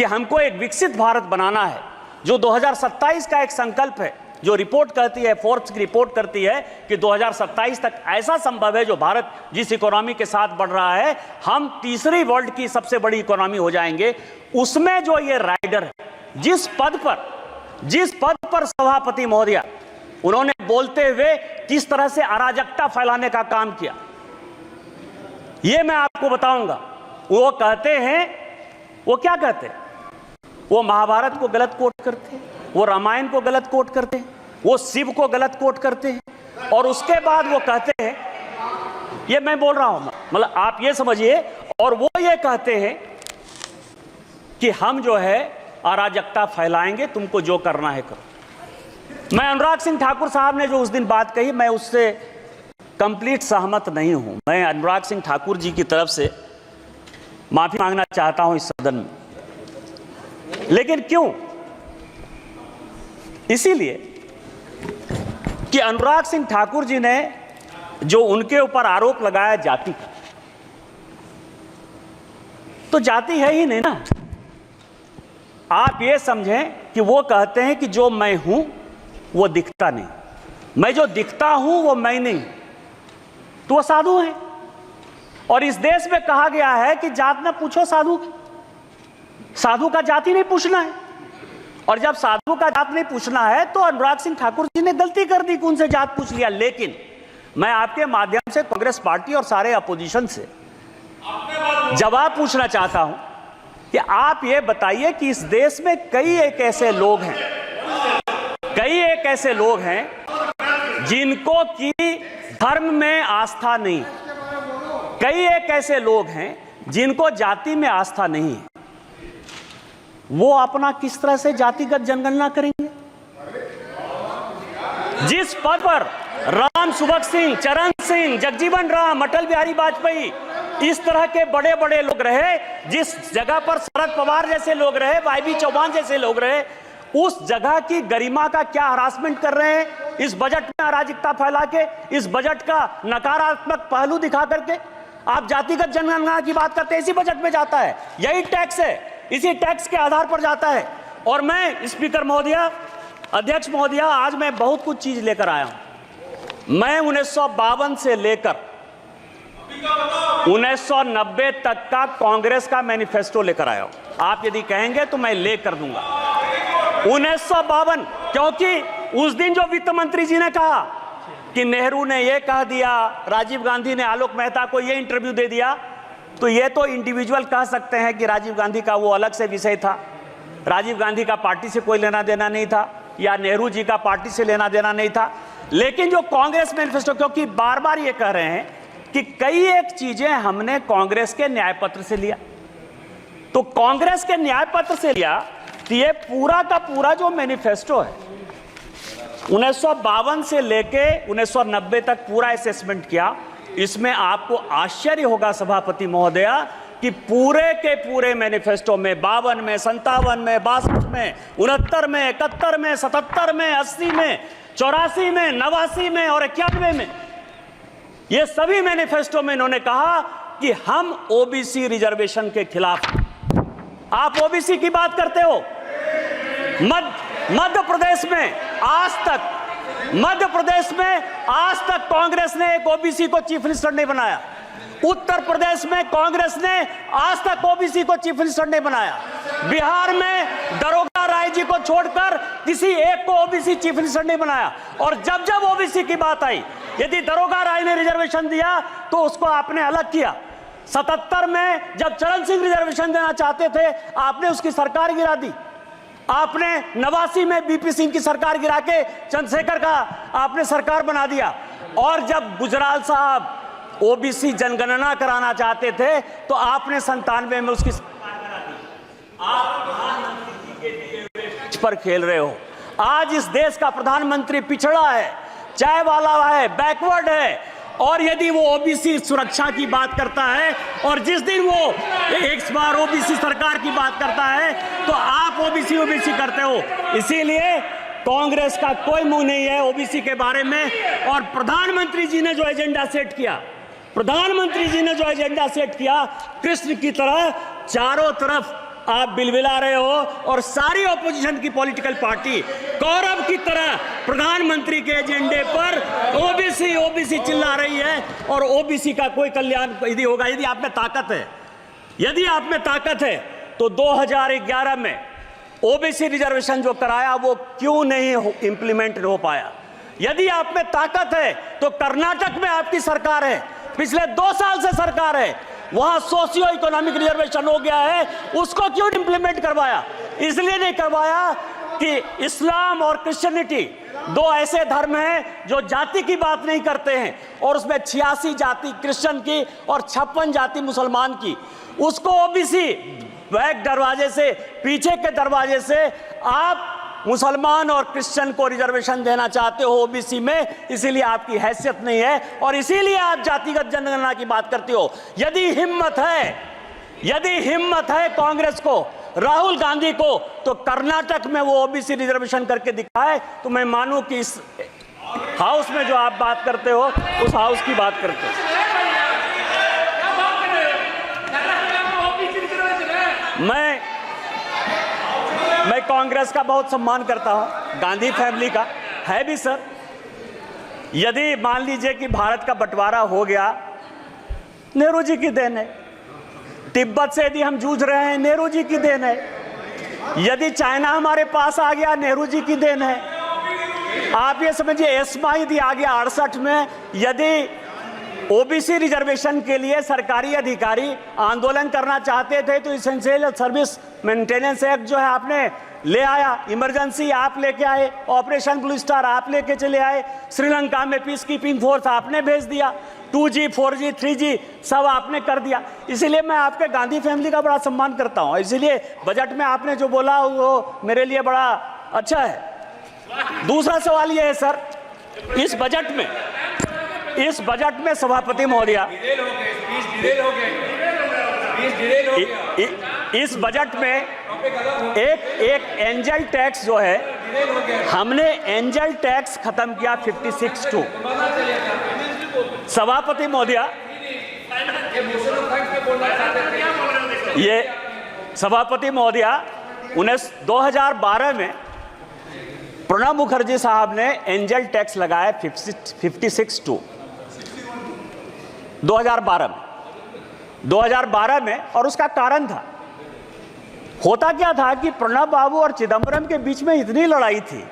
कि हमको एक विकसित भारत बनाना है, जो 2027 का एक संकल्प है, जो रिपोर्ट कहती है, फोर्ब्स की रिपोर्ट करती है कि 2027 तक ऐसा संभव है, जो भारत जिस इकोनॉमी के साथ बढ़ रहा है, हम तीसरी वर्ल्ड की सबसे बड़ी इकोनॉमी हो जाएंगे। उसमें जो ये राइडर है, जिस पद पर सभापति महोदया उन्होंने बोलते हुए किस तरह से अराजकता फैलाने का काम किया, ये मैं आपको बताऊंगा। वो कहते हैं, वो क्या कहते हैं, वो महाभारत को गलत कोट करते हैं, वो रामायण को गलत कोट करते हैं, वो शिव को गलत कोट करते हैं, और उसके बाद वो कहते हैं, ये मैं बोल रहा हूं, मतलब आप ये समझिए, और वो ये कहते हैं कि हम जो है अराजकता फैलाएंगे, तुमको जो करना है करो। मैं अनुराग सिंह ठाकुर साहब ने जो उस दिन बात कही, मैं उससे कंप्लीट सहमत नहीं हूं। मैं अनुराग सिंह ठाकुर जी की तरफ से माफी मांगना चाहता हूं इस सदन में। लेकिन क्यों? इसीलिए कि अनुराग सिंह ठाकुर जी ने जो उनके ऊपर आरोप लगाया जाति का, तो जाति है ही नहीं ना। आप ये समझें कि वो कहते हैं कि जो मैं हूं वो दिखता नहीं, मैं जो दिखता हूं वो मैं नहीं, तो वो साधु है। और इस देश में कहा गया है कि जात न पूछो साधु की, साधु का जाति नहीं पूछना है। और जब साधु का जात नहीं पूछना है तो अनुराग सिंह ठाकुर जी ने गलती कर दी कि उनसे जात पूछ लिया। लेकिन मैं आपके माध्यम से कांग्रेस पार्टी और सारे अपोजिशन से जवाब पूछना चाहता हूं कि आप ये बताइए कि इस देश में कई एक ऐसे लोग हैं जिनको की धर्म में आस्था नहीं, कई एक ऐसे लोग हैं जिनको जाति में आस्था नहीं है। वो अपना किस तरह से जातिगत जनगणना करेंगे? जिस पद पर राम सुभग सिंह, चरण सिंह, जगजीवन राम, अटल बिहारी वाजपेयी, इस तरह के बड़े बड़े लोग रहे, जिस जगह पर शरद पवार जैसे लोग रहे, वाई चौहान जैसे लोग रहे, उस जगह की गरिमा का क्या हरासमेंट कर रहे हैं इस बजट में अराजकता फैला के, इस बजट का नकारात्मक पहलू दिखा करके। आप जातिगत जनगणना की बात करते हैं, इसी बजट में जाता है, यही टैक्स है, इसी टैक्स के आधार पर जाता है। और मैं स्पीकर महोदया, अध्यक्ष महोदया, आज मैं बहुत कुछ चीज लेकर आया हूं। मैं 1952 से लेकर 1990 तक का कांग्रेस का मैनिफेस्टो लेकर आया हूं। आप यदि कहेंगे तो मैं लेकर दूंगा 1952, क्योंकि उस दिन जो वित्त मंत्री जी ने कहा कि नेहरू ने यह कह दिया, राजीव गांधी ने आलोक मेहता को यह इंटरव्यू दे दिया, तो ये तो इंडिविजुअल कह सकते हैं कि राजीव गांधी का वो अलग से विषय था, राजीव गांधी का पार्टी से कोई लेना देना नहीं था, या नेहरू जी का पार्टी से लेना देना नहीं था। लेकिन जो कांग्रेस मैनिफेस्टो, क्योंकि बार बार ये कह रहे हैं कि कई एक चीजें हमने कांग्रेस के न्याय पत्र से लिया, तो कांग्रेस के न्याय पत्र से लिया, तो ये पूरा का पूरा जो मैनिफेस्टो है 1952 से लेके 1990 तक पूरा असेसमेंट किया। इसमें आपको आश्चर्य होगा सभापति महोदया कि पूरे के पूरे मैनिफेस्टो में 52 में, 57 में, 62 में, 69 में, 71 में, 77 में, 80 में, 84 में, 89 में और 91 में, ये सभी मैनिफेस्टो में इन्होंने कहा कि हम ओबीसी रिजर्वेशन के खिलाफ। आप ओबीसी की बात करते हो, मध्य प्रदेश में आज तक कांग्रेस ने एक ओबीसी को चीफ मिनिस्टर नहीं बनाया। उत्तर प्रदेश में कांग्रेस ने आज तक ओबीसी को चीफ मिनिस्टर नहीं बनाया। बिहार में दरोगा राय जी को छोड़कर किसी एक को ओबीसी चीफ मिनिस्टर नहीं बनाया। और जब जब ओबीसी की बात आई, यदि दरोगा राय ने रिजर्वेशन दिया तो उसको आपने अलग किया। 77 में जब चरण सिंह रिजर्वेशन देना चाहते थे, आपने उसकी सरकार गिरा दी। आपने 89 में बीपी सिंह की सरकार गिरा के चंद्रशेखर का आपने सरकार बना दिया। और जब गुजराल साहब ओबीसी जनगणना कराना चाहते थे तो आपने 97 में उसकी सरकार बना दी। आप प्रधानमंत्री जी के दिए हुए पिच पर खेल रहे हो। आज इस देश का प्रधानमंत्री पिछड़ा है, चाय वाला है, बैकवर्ड है। और यदि वो ओबीसी सुरक्षा की बात करता है और जिस दिन वो एक बार ओबीसी सरकार की बात करता है तो आप ओबीसी करते हो। इसीलिए कांग्रेस का कोई मुंह नहीं है ओबीसी के बारे में। और प्रधानमंत्री जी ने जो एजेंडा सेट किया, कृष्ण की तरह चारों तरफ आप बिलबिला रहे हो और सारी ऑपोजिशन की पॉलिटिकल पार्टी कौरव की तरह प्रधानमंत्री के एजेंडे पर ओबीसी ओबीसी चिल्ला रही है और ओबीसी का कोई कल्याण यदि होगा, यदि आप में ताकत है, यदि आप में ताकत है तो 2011 में ओबीसी रिजर्वेशन जो कराया वो क्यों नहीं इंप्लीमेंट हो पाया? यदि आप में ताकत है तो कर्नाटक में आपकी सरकार है, पिछले 2 साल से सरकार है, वहां सोशियो इकोनॉमिक रिजर्वेशन हो गया है, उसको क्यों इंप्लीमेंट करवाया? इसलिए नहीं करवाया कि इस्लाम और क्रिश्चियनिटी 2 ऐसे धर्म हैं जो जाति की बात नहीं करते हैं और उसमें 86 जाति क्रिश्चियन की और 56 जाति मुसलमान की, उसको ओबीसी बैक दरवाजे से, पीछे के दरवाजे से आप मुसलमान और क्रिश्चियन को रिजर्वेशन देना चाहते हो ओबीसी में, इसीलिए आपकी हैसियत नहीं है और इसीलिए आप जातिगत जनगणना की बात करते हो। यदि हिम्मत है कांग्रेस को, राहुल गांधी को, तो कर्नाटक में वो ओबीसी रिजर्वेशन करके दिखाए तो मैं मानूं कि इस हाउस में जो आप बात करते हो उस हाउस की बात करते हो। मैं कांग्रेस का बहुत सम्मान करता हूं, गांधी फैमिली का है भी सर। यदि मान लीजिए कि भारत का बंटवारा हो गया, नेहरू जी की देन है। तिब्बत से यदि हम जूझ रहे हैं, नेहरू जी की देन है। यदि चाइना हमारे पास आ गया, नेहरू जी की देन है। आप ये समझिए एस्मा यदि आ गया 68 में, यदि ओबीसी रिजर्वेशन के लिए सरकारी अधिकारी आंदोलन करना चाहते थे तो इसेंशियल सर्विस मेंटेनेंस एक्ट जो है आपने ले आया, इमरजेंसी आप लेके आए, ऑपरेशन ब्लू स्टार आप लेके चले आए, श्रीलंका में पीस कीपिंग फोर्स आपने भेज दिया, 2G 4G 3G सब आपने कर दिया। इसीलिए मैं आपके गांधी फैमिली का बड़ा सम्मान करता हूं। इसीलिए बजट में आपने जो बोला वो मेरे लिए बड़ा अच्छा है। दूसरा सवाल ये है सर, इस बजट में सभापति महोदया, इस बजट में एक एंजल टैक्स जो है, हमने एंजल टैक्स खत्म किया 56(2). सभापति महोदया, ये सभापति महोदया 2012 में प्रणब मुखर्जी साहब ने एंजल टैक्स लगाया 56(2) 2012 में, और उसका कारण था, होता क्या था कि प्रणब बाबू और चिदंबरम के बीच में इतनी लड़ाई थी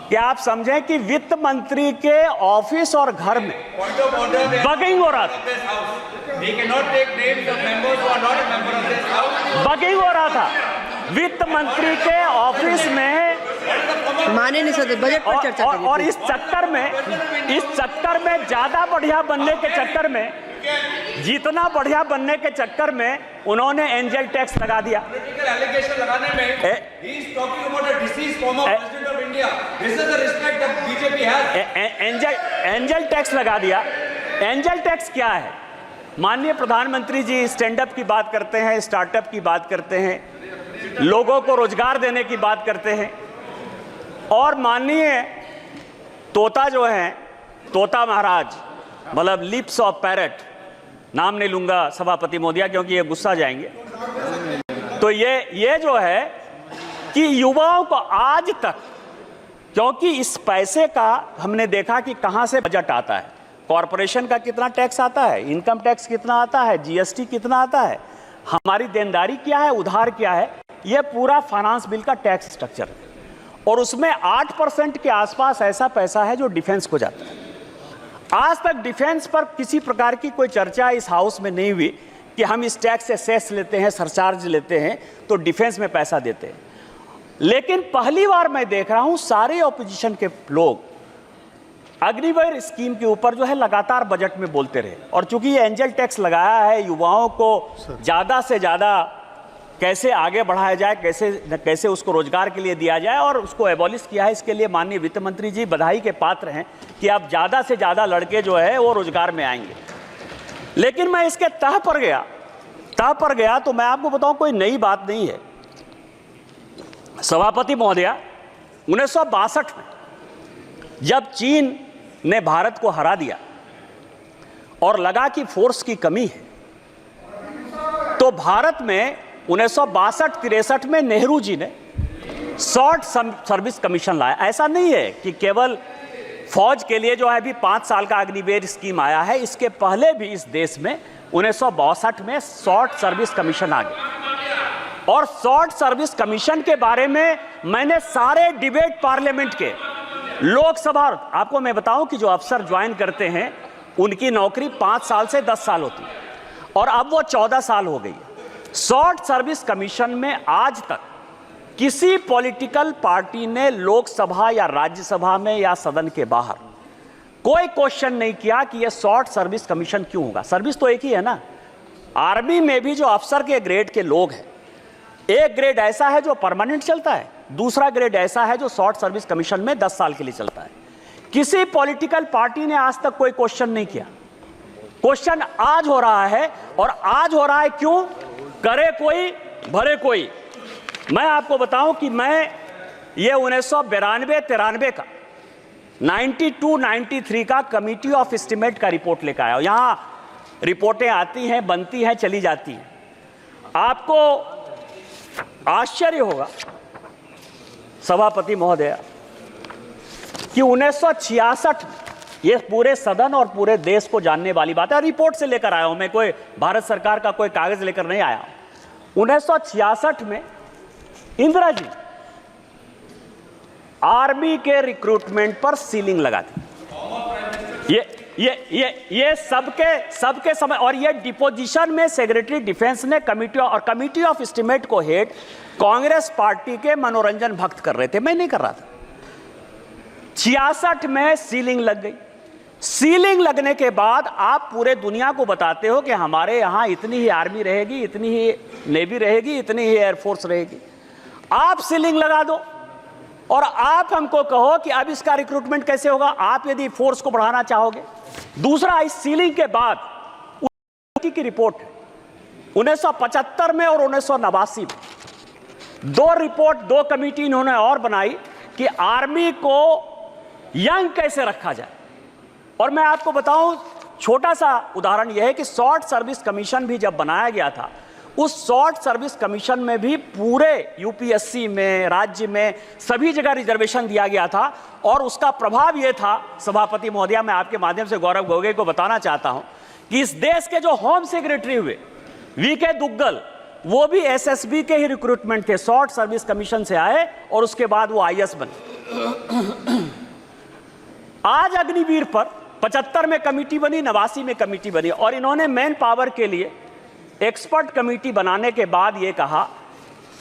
कि आप समझें कि वित्त मंत्री के ऑफिस और घर में बगिंग हो रहा था, बगिंग हो रहा था। वित्त मंत्री के ऑफिस में माने नहीं सकते, बजट पर चर्चा करिए। और इस चक्कर में ज्यादा बढ़िया बनने के चक्कर में, जितना बढ़िया बनने के चक्कर में उन्होंने एंजल टैक्स लगा दिया। एंजल टैक्स लगा दिया। एंजल टैक्स क्या है? माननीय प्रधानमंत्री जी स्टैंड अप की बात करते हैं, स्टार्टअप की बात करते हैं, लोगों को रोजगार देने की बात करते हैं, और माननीय तोता जो है, तोता महाराज, मतलब लिप्स ऑफ पैरट, नाम नहीं लूंगा सभापति महोदया क्योंकि ये गुस्सा जाएंगे, तो ये जो है कि युवाओं को आज तक, क्योंकि इस पैसे का हमने देखा कि कहां से बजट आता है, कॉरपोरेशन का कितना टैक्स आता है, इनकम टैक्स कितना आता है, जीएसटी कितना आता है, हमारी देनदारी क्या है, उधार क्या है, यह पूरा फाइनेंस बिल का टैक्स स्ट्रक्चर है। और उसमें 8% के आसपास ऐसा पैसा है जो डिफेंस को जाता है। आज तक डिफेंस पर किसी प्रकार की कोई चर्चा इस हाउस में नहीं हुई कि हम इस टैक्स से सेस लेते हैं, सरचार्ज लेते हैं तो डिफेंस में पैसा देते हैं। लेकिन पहली बार मैं देख रहा हूं सारे ऑपोजिशन के लोग अग्निवीर स्कीम के ऊपर जो है लगातार बजट में बोलते रहे, और चूंकि ये एंजल टैक्स लगाया है, युवाओं को ज्यादा से ज्यादा कैसे आगे बढ़ाया जाए, कैसे उसको रोजगार के लिए दिया जाए और उसको एबॉलिश किया है। इसके लिए माननीय वित्त मंत्री जी बधाई के पात्र हैं कि अब ज्यादा से ज्यादा लड़के जो है वो रोजगार में आएंगे। लेकिन मैं इसके तह पर गया तो मैं आपको बताऊं कोई नई बात नहीं है। सभापति महोदया, 1962 में जब चीन ने भारत को हरा दिया और लगा कि फोर्स की कमी है, तो भारत में 1962-63 में नेहरू जी ने शॉर्ट सर्विस कमीशन लाया। ऐसा नहीं है कि केवल फौज के लिए जो है अभी 5 साल का अग्निवीर स्कीम आया है, इसके पहले भी इस देश में 1962 में शॉर्ट सर्विस कमीशन आ गया। और शॉर्ट सर्विस कमीशन के बारे में मैंने सारे डिबेट पार्लियामेंट के, लोकसभा, आपको मैं बताऊं कि जो अफसर ज्वाइन करते हैं उनकी नौकरी 5 साल से 10 साल होती है और अब वो 14 साल हो गई है। शॉर्ट सर्विस कमीशन में आज तक किसी पॉलिटिकल पार्टी ने लोकसभा या राज्यसभा में या सदन के बाहर कोई क्वेश्चन नहीं किया कि यह शॉर्ट सर्विस कमीशन क्यों होगा। सर्विस तो एक ही है ना। आर्मी में भी जो अफसर के ग्रेड के लोग हैं, एक ग्रेड ऐसा है जो परमानेंट चलता है, दूसरा ग्रेड ऐसा है जो शॉर्ट सर्विस कमीशन में 10 साल के लिए चलता है। किसी पॉलिटिकल पार्टी ने आज तक कोई क्वेश्चन नहीं किया। क्वेश्चन आज हो रहा है, और आज हो रहा है क्यों? करे कोई भरे कोई। मैं आपको बताऊं कि मैं ये 1992-93 का 92-93 का कमिटी ऑफ एस्टीमेट का रिपोर्ट लेकर आया हूं। यहां रिपोर्टें आती हैं, बनती हैं, चली जाती हैं। आपको आश्चर्य होगा सभापति महोदय कि 1966 ये पूरे सदन और पूरे देश को जानने वाली बात है, रिपोर्ट से लेकर आया हूं मैं, कोई भारत सरकार का कोई कागज लेकर नहीं आया। 1966 में इंदिरा जी आर्मी के रिक्रूटमेंट पर सीलिंग लगा दी। ये सबके समय, और ये डिपोजिशन में सेक्रेटरी डिफेंस ने कमिटी ऑफ एस्टीमेट को हेड कांग्रेस पार्टी के मनोरंजन भक्त कर रहे थे, मैं नहीं कर रहा था। 66 में सीलिंग लग गई। सीलिंग लगने के बाद आप पूरे दुनिया को बताते हो कि हमारे यहां इतनी ही आर्मी रहेगी, इतनी ही नेवी रहेगी, इतनी ही एयरफोर्स रहेगी। आप सीलिंग लगा दो और आप हमको कहो कि अब इसका रिक्रूटमेंट कैसे होगा, आप यदि फोर्स को बढ़ाना चाहोगे। दूसरा, इस सीलिंग के बाद की रिपोर्ट 1975 में और 1989 में 2 रिपोर्ट, 2 कमेटी इन्होंने और बनाई कि आर्मी को यंग कैसे रखा जाए। और मैं आपको बताऊं, छोटा सा उदाहरण यह है कि शॉर्ट सर्विस कमीशन भी जब बनाया गया था, उस शॉर्ट सर्विस कमीशन में भी पूरे यूपीएससी में, राज्य में, सभी जगह रिजर्वेशन दिया गया था। और उसका प्रभाव यह था, सभापति महोदया, मैं आपके माध्यम से गौरव गोगोई को बताना चाहता हूं कि इस देश के जो होम सेक्रेटरी हुए वीके दुग्गल, वो भी एसएसबी के ही रिक्रूटमेंट थे, शॉर्ट सर्विस कमीशन से आए और उसके बाद वो आईएएस बने। आज अग्निवीर पर 75 में कमेटी बनी, 89 में कमेटी बनी, और इन्होंने मैन पावर के लिए एक्सपर्ट कमेटी बनाने के बाद यह कहा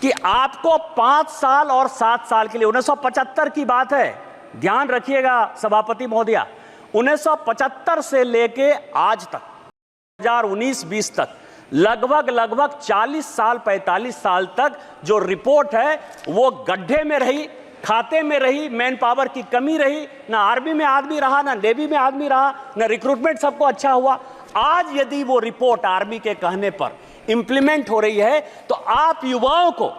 कि आपको 5 साल और 7 साल के लिए, 1975 की बात है, ध्यान रखिएगा सभापति महोदया, 1975 से लेके आज तक 2019-20 तक लगभग 40 साल 45 साल तक जो रिपोर्ट है वो गड्ढे में रही, खाते में रही, मैन पावर की कमी रही, ना आर्मी में आदमी रहा, ना नेवी में आदमी रहा, ना रिक्रूटमेंट सबको अच्छा हुआ। आज यदि वो रिपोर्ट आर्मी के कहने पर इंप्लीमेंट हो रही है तो आप युवाओं को